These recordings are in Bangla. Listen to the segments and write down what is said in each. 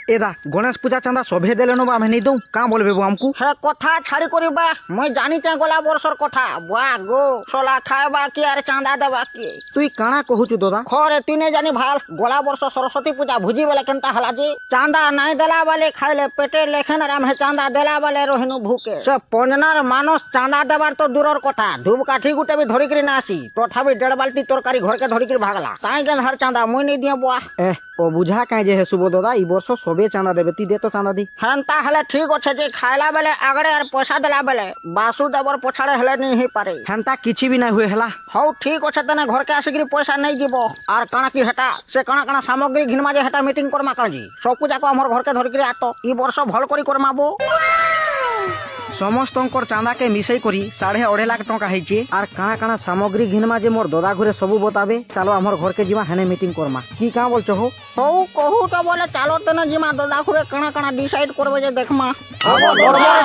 এদা গণেশ পূজা চাঁদা সভে দেলে নেবো আমি নিয়ে দৌ কাঁ বলবে আমকু হে কথা ছাড়ি করিবা মই জানিতে গলা বর্ষর কথা বুয়া গো সলা খাইবা কি আর চাঁদা দেবা কি তুই কাଣା কহুছু দাদা খরে তুই নে জানি ভাল গলা বর্ষ সরস্বতী পূজা ভুজি বেলে কেনতা হলা যে চাঁদা নাই দেলা বেলে খাইলে পেটে লেখেন আর আমি চাঁদা দেলা বেলে রহিনু ভুকে সে পঞ্জনার মানুষ চাঁদা দেবার তো দূরের কথা ধূপ কাঠি গুটে বি ধরিকি না আসি তথাপি 1.5 বালতি তরকারি ঘরকে ধরিকি ভাগলা তাই কেন হার চাঁদা মই নেই দিয়ে বুয়া ও বুঝা কাই যে হেসুব দাদা এই বর্ষ সবে চাঁদা দেবে তুই দে তো চাঁদা দি হ্যাঁ তাহলে ঠিক আছে যে খাইলা বেলে আগড়ে আর পয়সা দেলা বেলে বাসুদেবর পছাড়ে হেলে নি হি পারে হেনতা কিছু বি নাই হুয়ে হেলা হও ঠিক আছে তেনে ঘরকে আসিকি পয়সা নেই যাব আর কাଣା কি হেটা সে কাଣା কাଣା সামগ্রী ঘিনমা যে হেটা মিটিং করমা কাজি সবকু যাক আমার ঘরকে ধরিকি আত ই বর্ষ ভাল করি করমাবো সমস্তঙ্কর চাঁদাকে মিশাই করি 2.5 লাখ টাকা হয়েছে আর কাଣା কাଣା সামগ্রী ঘিনমা যে মোর দাদা ঘরে সবু বতাবে চালো আমার ঘরকে যা হেনে মিটিং করমা কি কাঁ বলছো হো হও কহু তো বলে চালো তেনে জিমা দাদা ঘরে কাଣା কাଣା ডিসাইড করবে যে দেখমা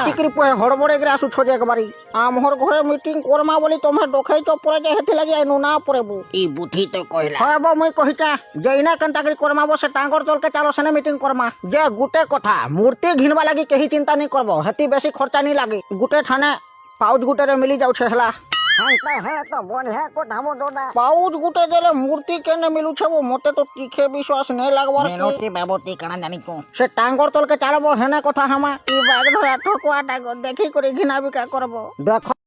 টিকরি পয়ে হড়বড়ে গিয়ে আসু ছোজে একবারই আমার ঘরে মিটিং করমা বলি তোমার ডোখাই তো পরে যে হেতে লাগি আইনু না পড়েবু ই বুদ্ধি তো কইলা হ্যাঁ মই কহিটা যে ইনা কেনতা করি করমাবো সে টাঙ্গর তলকে চালো সেনে মিটিং করমা যে গুটে কথা মূর্তি ঘিনবা লাগি কেহি চিন্তা নি করবো হেতি বেশি খরচা নি লাগে গুটে ঠানে পাউচ গুটেরে মিলি যাচ্ছে হেলা পাউচ গুটে দেলে মূর্তি কেনে মিলুছে মতে তো টিকে বিশ্বাস নেই লাগবার সে টাঙ্গর তলকে চালবো হেনে কথা হামা ই ব্যাগ ধরা ঠকুয়া দেখি করে ঘিনা বিকা করবো দেখো